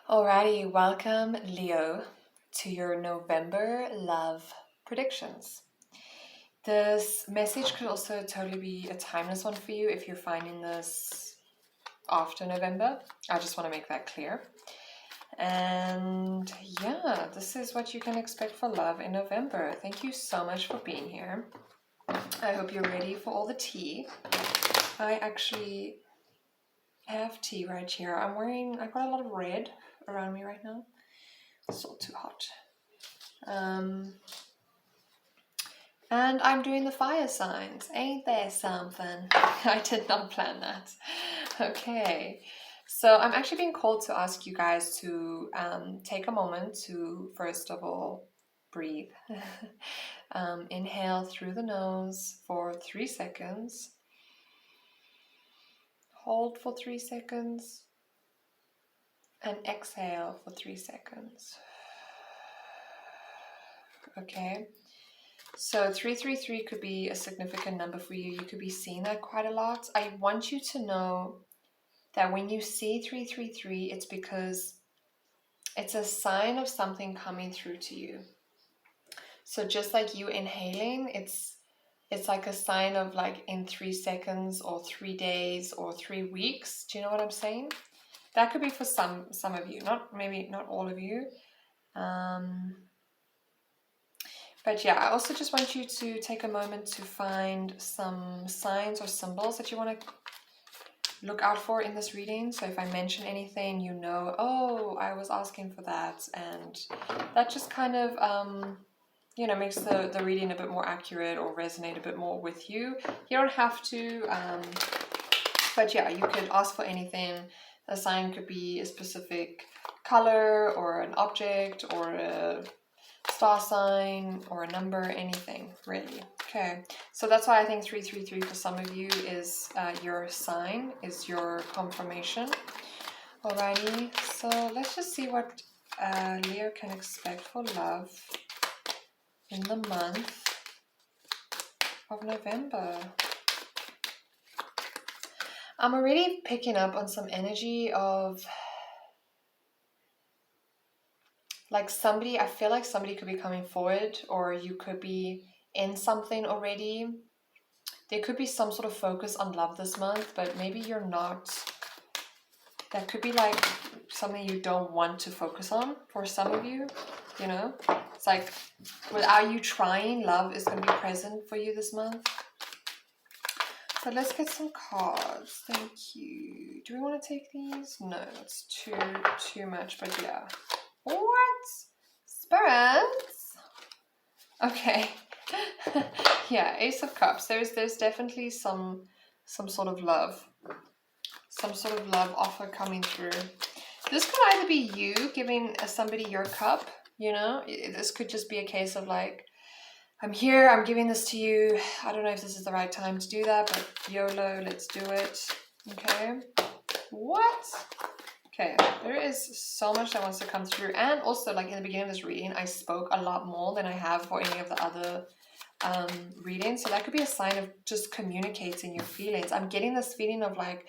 Alrighty, welcome Leo to your November love predictions. This message could also totally be a timeless one for you if you're finding this after November. I just want to make that clear. And yeah, this is what you can expect for love in November. Thank you so much for being here. I hope you're ready for all the tea. I actually have tea right here. I got a lot of red around me right now. It's still too hot. And I'm doing the fire signs. Ain't there something? I did not plan that. Okay. So I'm actually being called to ask you guys to take a moment to, first of all, breathe. Inhale through the nose for 3 seconds. Hold for 3 seconds. And exhale for 3 seconds. Okay. So 333 could be a significant number for you. You could be seeing that quite a lot. I want you to know that when you see 333, it's because it's a sign of something coming through to you. So just like you inhaling, it's like a sign of like in 3 seconds or 3 days or 3 weeks. Do you know what I'm saying? That could be for some of you, maybe not all of you. But yeah, I also just want you to take a moment to find some signs or symbols that you want to look out for in this reading. So if I mention anything, you know, oh, I was asking for that. And that just kind of, makes the reading a bit more accurate or resonate a bit more with you. You don't have to, but yeah, you could ask for anything. A sign could be a specific color or an object or a star sign or a number, anything really. Okay, so that's why I think 333 for some of you is your sign, is your confirmation. Alrighty, so let's just see what Leo can expect for love in the month of November. I'm already picking up on some energy of like somebody, I feel like somebody could be coming forward, or you could be in something already. There could be some sort of focus on love this month, but maybe you're not. That could be like something you don't want to focus on for some of you, you know? It's like without you trying, love is going to be present for you this month. But let's get some cards. Thank you. Do we want to take these? No, it's too much, but yeah. What? Spirits? Okay. Yeah, Ace of Cups. There's definitely some sort of love. Some sort of love offer coming through. This could either be you giving somebody your cup, you know? This could just be a case of like, I'm here, I'm giving this to you. I don't know if this is the right time to do that, but YOLO, let's do it. Okay. What? Okay, there is so much that wants to come through. And also, like in the beginning of this reading, I spoke a lot more than I have for any of the other readings. So that could be a sign of just communicating your feelings. I'm getting this feeling of like,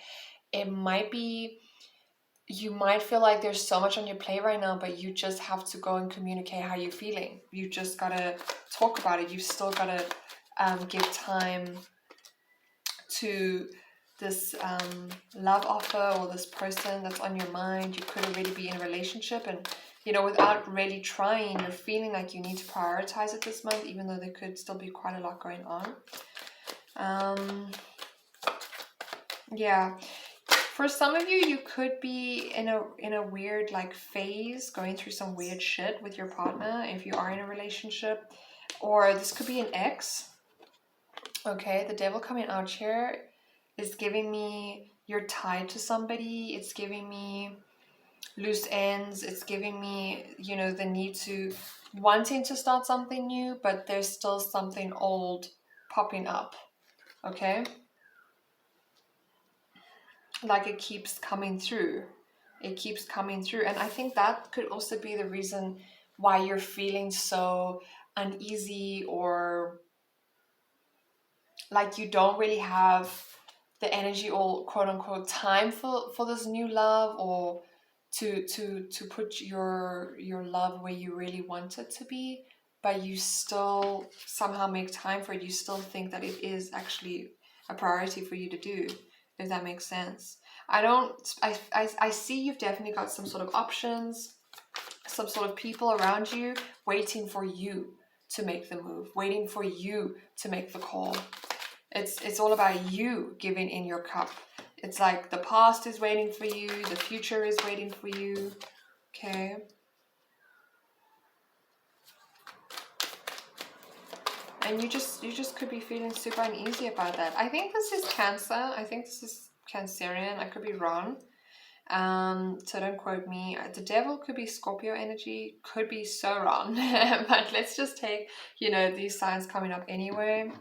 it might be, you might feel like there's so much on your plate right now, but you just have to go and communicate how you're feeling. You just gotta talk about it. You've still gotta give time to this love offer or this person that's on your mind. You could already be in a relationship, and you know, without really trying, you're feeling like you need to prioritize it this month, even though there could still be quite a lot going on. Yeah, for some of you, you could be in a weird like phase, going through some weird shit with your partner if you are in a relationship, or this could be an ex. Okay, the devil coming out here is giving me you're tied to somebody. It's giving me loose ends. It's giving me, you know, the need to wanting to start something new, but there's still something old popping up. Okay, like it keeps coming through. It keeps coming through, and I think that could also be the reason why you're feeling so uneasy, or like you don't really have the energy or quote unquote time for this new love, or to put your love where you really want it to be, but you still somehow make time for it. You still think that it is actually a priority for you to do, if that makes sense. I see you've definitely got some sort of options, some sort of people around you waiting for you to make the move, waiting for you to make the call. It's all about you giving in your cup. It's like the past is waiting for you, the future is waiting for you. Okay. And you just could be feeling super uneasy about that. I think this is Cancer. I think this is Cancerian. I could be wrong. So don't quote me. The devil could be Scorpio energy, could be so wrong. But let's just take, these signs coming up anyway.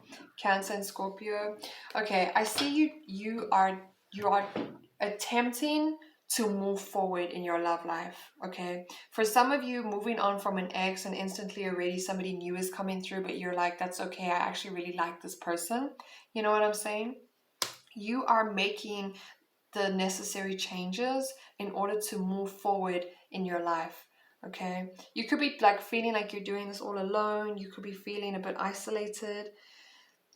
Cancer and Scorpio. Okay, I see you are attempting to move forward in your love life. Okay, for some of you, moving on from an ex and instantly already somebody new is coming through, but you're like, that's okay, I actually really like this person. You know what I'm saying? You are making the necessary changes in order to move forward in your life. Okay, you could be like feeling like you're doing this all alone. You could be feeling a bit isolated.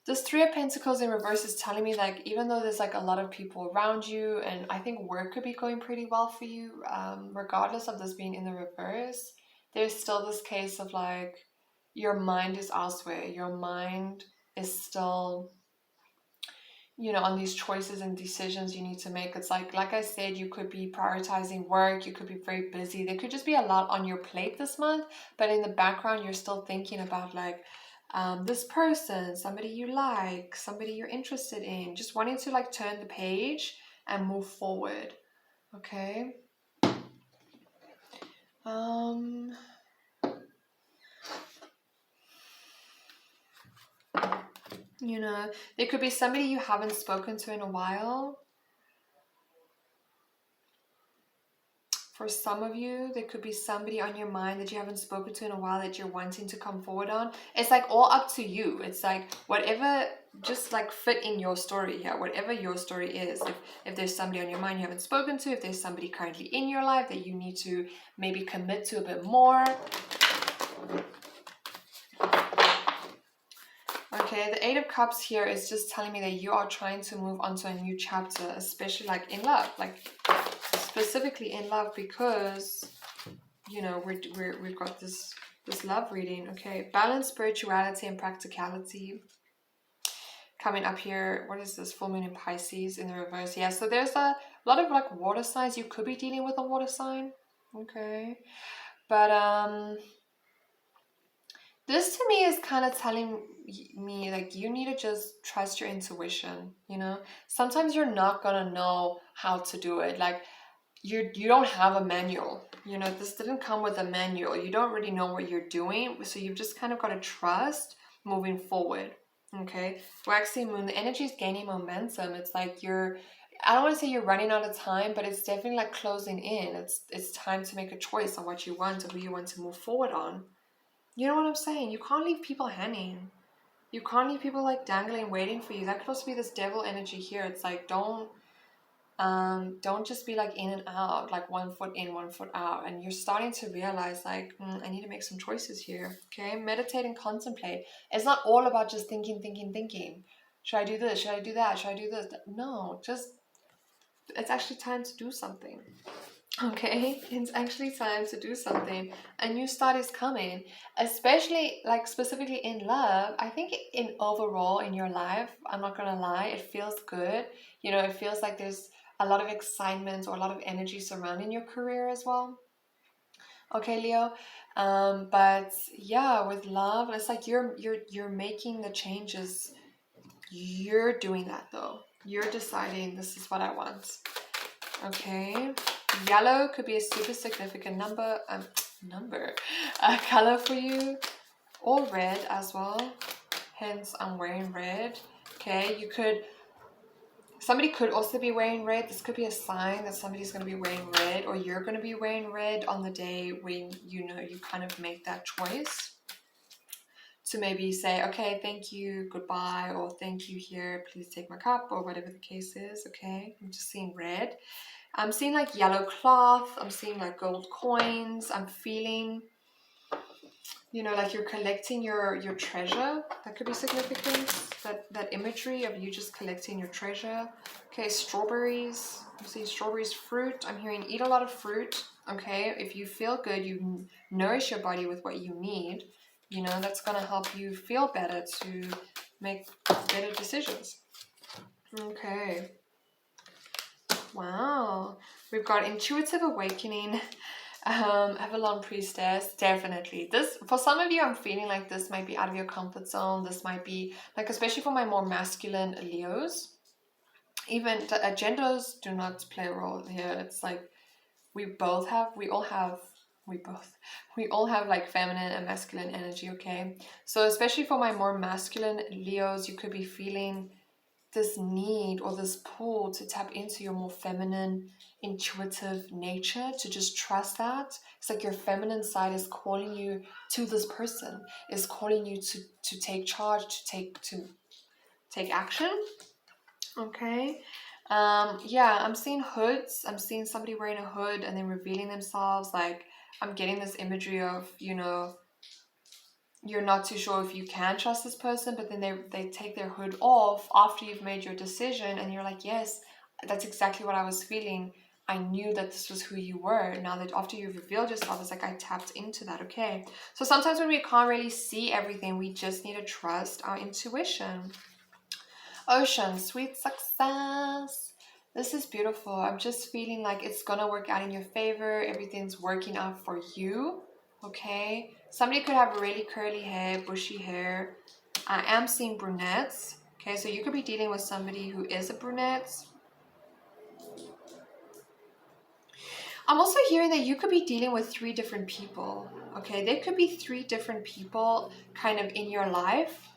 This Three of Pentacles in reverse is telling me, like, even though there's like a lot of people around you, and I think work could be going pretty well for you, regardless of this being in the reverse, there's still this case of like your mind is elsewhere. Your mind is still, on these choices and decisions you need to make. It's like I said, you could be prioritizing work, you could be very busy. There could just be a lot on your plate this month, but in the background, you're still thinking about like this person, somebody you like, somebody you're interested in, just wanting to like turn the page and move forward. Okay. There could be somebody you haven't spoken to in a while. For some of you, there could be somebody on your mind that you haven't spoken to in a while that you're wanting to come forward on. It's like all up to you. It's like whatever, just like fit in your story here, whatever your story is. If there's somebody on your mind you haven't spoken to, if there's somebody currently in your life that you need to maybe commit to a bit more. Okay, the Eight of Cups here is just telling me that you are trying to move on to a new chapter, especially like in love, like specifically in love, because we've got this love reading. Okay, balance, spirituality, and practicality coming up here. What is this? Full moon in Pisces in the reverse. Yeah, so there's a lot of like water signs. You could be dealing with a water sign. Okay, but this to me is kind of telling me like you need to just trust your intuition. Sometimes you're not gonna know how to do it. Like you don't have a manual. This didn't come with a manual. You don't really know what you're doing, so you've just kind of got to trust moving forward. Okay, waxing moon, the energy is gaining momentum. It's like I don't want to say you're running out of time, but it's definitely like closing in. It's time to make a choice on what you want and who you want to move forward on. You know what I'm saying? You can't leave people hanging. You can't leave people like dangling, waiting for you. That could also be this devil energy here. It's like don't just be like in and out, like 1 foot in, 1 foot out. And you're starting to realize like, I need to make some choices here. Okay, meditate and contemplate. It's not all about just thinking. Should I do this? Should I do that? Should I do this? No, it's actually time to do something. Okay, it's actually time to do something. A new start is coming, especially like specifically in love. I think in overall in your life, I'm not gonna lie, it feels good. It feels like there's a lot of excitement or a lot of energy surrounding your career as well. Okay, Leo. But yeah, with love, it's like you're making the changes. You're doing that though. You're deciding this is what I want. Okay. Yellow could be a super significant color for you, or red as well. Hence, I'm wearing red. Okay, somebody could also be wearing red. This could be a sign that somebody's going to be wearing red, or you're going to be wearing red on the day when you kind of make that choice to maybe say, okay, thank you, goodbye, or thank you here, please take my cup, or whatever the case is. Okay, I'm just seeing red. I'm seeing like yellow cloth. I'm seeing like gold coins. I'm feeling, like you're collecting your treasure. That could be significant. That imagery of you just collecting your treasure. Okay, strawberries. I'm seeing strawberries, fruit. I'm hearing eat a lot of fruit. Okay, if you feel good, you nourish your body with what you need. That's gonna help you feel better to make better decisions. Okay. Wow. We've got intuitive awakening. Avalon Priestess, definitely. This, for some of you, I'm feeling like this might be out of your comfort zone. This might be, like, especially for my more masculine Leos. Even genders do not play a role here. It's like we all have like feminine and masculine energy, okay? So especially for my more masculine Leos, you could be feeling this need or this pull to tap into your more feminine, intuitive nature, to just trust that. It's like your feminine side is calling you to this person, is calling you to take charge, to take action. Okay. Yeah, I'm seeing hoods. I'm seeing somebody wearing a hood and then revealing themselves. Like, I'm getting this imagery of, you're not too sure if you can trust this person, but then they take their hood off after you've made your decision, and you're like, yes, that's exactly what I was feeling. I knew that this was who you were. Now that after you've revealed yourself, it's like I tapped into that. Okay. So sometimes when we can't really see everything, we just need to trust our intuition. Ocean, sweet success. This is beautiful. I'm just feeling like it's gonna work out in your favor. Everything's working out for you. Okay. Somebody could have really curly hair, bushy hair. I am seeing brunettes. Okay, so you could be dealing with somebody who is a brunette. I'm also hearing that you could be dealing with 3 different people. Okay, there could be 3 different people kind of in your life.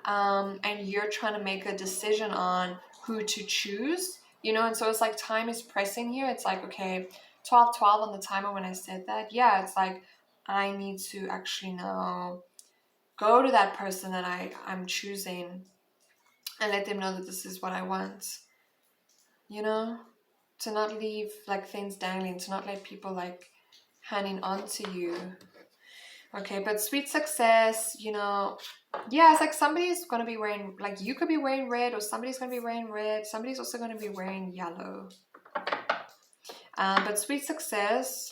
And you're trying to make a decision on who to choose, and so it's like time is pressing here. It's like, okay, 12:12 on the timer when I said that. Yeah, it's like I need to actually now go to that person that I'm choosing and let them know that this is what I want, to not leave like things dangling, to not let people like hanging on to you. Okay, but sweet success, yeah, it's like somebody's going to be wearing, like you could be wearing red, or somebody's going to be wearing red. Somebody's also going to be wearing yellow. But sweet success,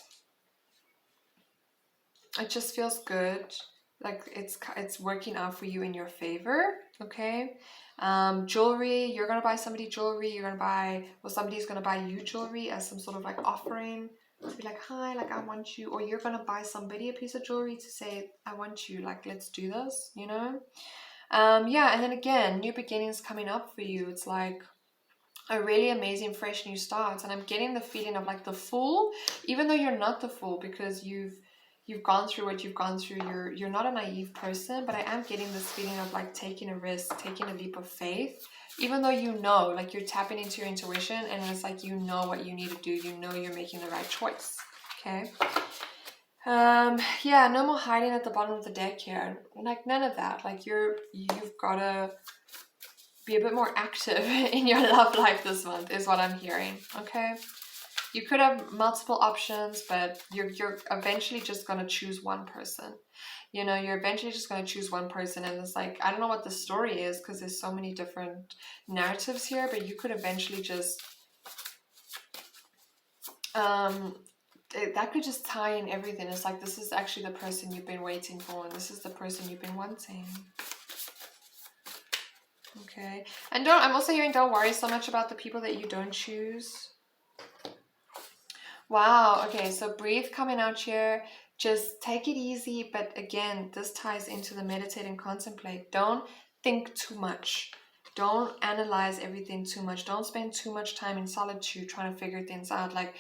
it just feels good. Like it's working out for you in your favor, okay? Jewelry, you're going to buy somebody jewelry. You're going to buy, or somebody's going to buy you jewelry as some sort of like offering. To be like, hi, like I want you. Or you're going to buy somebody a piece of jewelry to say, I want you, like let's do this, Yeah, and then again, new beginnings coming up for you. It's like a really amazing fresh new start, and I'm getting the feeling of like the Fool, even though you're not the Fool, because you've gone through what you've gone through. You're not a naive person, but I am getting this feeling of like taking a risk, taking a leap of faith, even though like you're tapping into your intuition, and it's like what you need to do. You're making the right choice. Okay. Yeah, no more hiding at the bottom of the deck here. Like none of that. Like you've gotta be a bit more active in your love life this month, is what I'm hearing. Okay. You could have multiple options, but you're eventually just gonna choose one person. You're eventually just gonna choose one person, and it's like, I don't know what the story is because there's so many different narratives here, but you could eventually just that could just tie in everything. It's like, this is actually the person you've been waiting for, and this is the person you've been wanting. Okay. And I'm also hearing, don't worry so much about the people that you don't choose. Wow. Okay, so breathe coming out here. Just take it easy. But again, this ties into the meditate and contemplate. Don't think too much. Don't analyze everything too much. Don't spend too much time in solitude trying to figure things out. Like,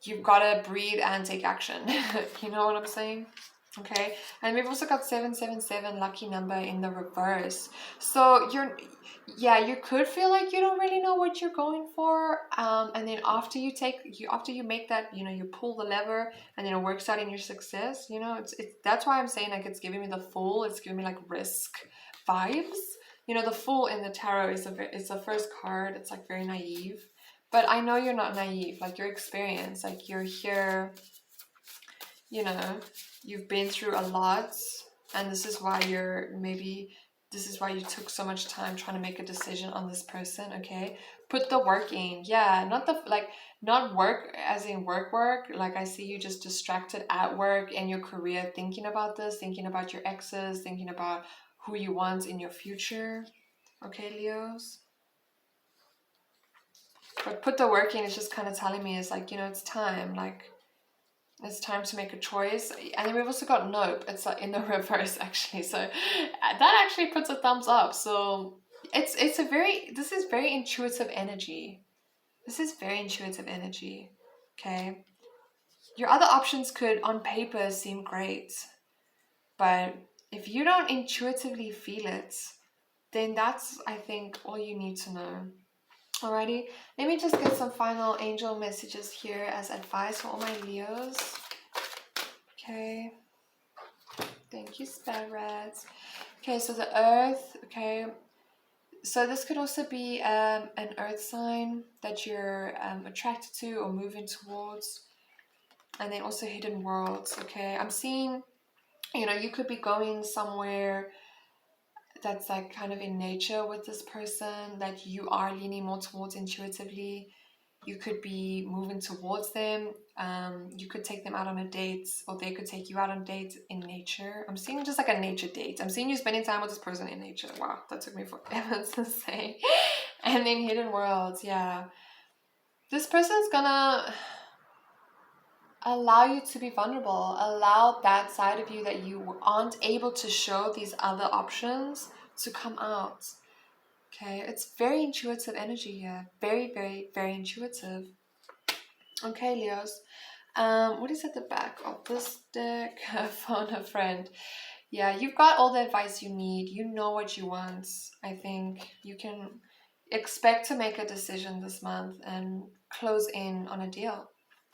you've got to breathe and take action. You know what I'm saying? Okay. And we've also got 777, lucky number, in the reverse. So you could feel like you don't really know what you're going for. And then after you make that, you pull the lever, and then it works out in your success. That's why I'm saying, like, it's giving me the Fool. It's giving me like risk vibes. The Fool in the tarot is the first card. It's like very naive. But I know you're not naive, like you're experienced, like you're here, you know, you've been through a lot, and this is why you took so much time trying to make a decision on this person, okay? Put the work in. Yeah, not work as in work. Like I see you just distracted at work and your career, thinking about this, thinking about your exes, thinking about who you want in your future. Okay, Leos? But put the work in is just kind of telling me, it's like, it's time. Like, it's time to make a choice. And then we've also got nope. It's like in the reverse, actually. So that actually puts a thumbs up. So this is very intuitive energy. This is very intuitive energy. Okay. Your other options could on paper seem great, but if you don't intuitively feel it, then that's, I think, all you need to know. Alrighty, let me just get some final angel messages here as advice for all my Leos. Okay, thank you, spirits. Okay, so the earth, okay, so this could also be an earth sign that you're attracted to or moving towards. And then also hidden worlds, okay? I'm seeing, you could be going somewhere that's like kind of in nature with this person that you are leaning more towards intuitively. You could be moving towards them. You could take them out on a date, or they could take you out on a date in nature. I'm seeing just like a nature date. I'm seeing you spending time with this person in nature. Wow, that took me forever to say. And then hidden worlds, yeah. This person's gonna allow you to be vulnerable. Allow that side of you that you aren't able to show these other options to come out. Okay, it's very intuitive energy here. Very, very, very intuitive. Okay, Leos. What is at the back of this deck? Phone a friend. Yeah, you've got all the advice you need. You know what you want. I think you can expect to make a decision this month and close in on a deal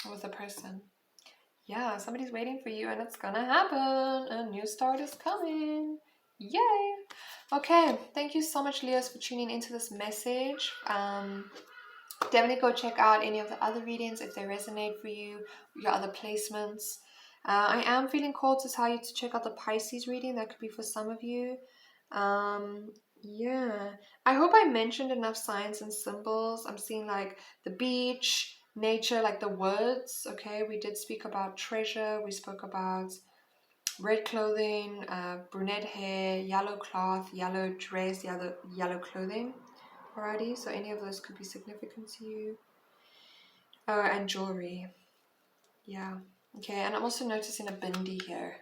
with a person. Yeah, somebody's waiting for you and it's gonna happen. A new start is coming. Yay! Okay, thank you so much, Leos, for tuning into this message. Definitely go check out any of the other readings if they resonate for you, your other placements. I am feeling called to tell you to check out the Pisces reading. That could be for some of you. Yeah, I hope I mentioned enough signs and symbols. I'm seeing like the beach, nature, like the woods. Okay, we did speak about treasure. We spoke about red clothing, brunette hair, yellow cloth, yellow dress, yellow clothing. Alrighty, so any of those could be significant to you. And jewelry. Yeah. Okay, and I'm also noticing a bindi here.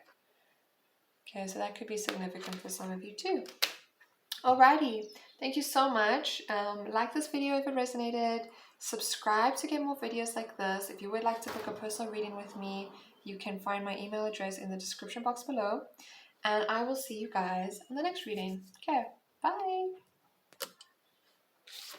Okay, so that could be significant for some of you too. Alrighty, thank you so much. Like this video if it resonated. Subscribe to get more videos like this. If you would like to book a personal reading with me, you can find my email address in the description box below. And I will see you guys in the next reading. Okay, bye.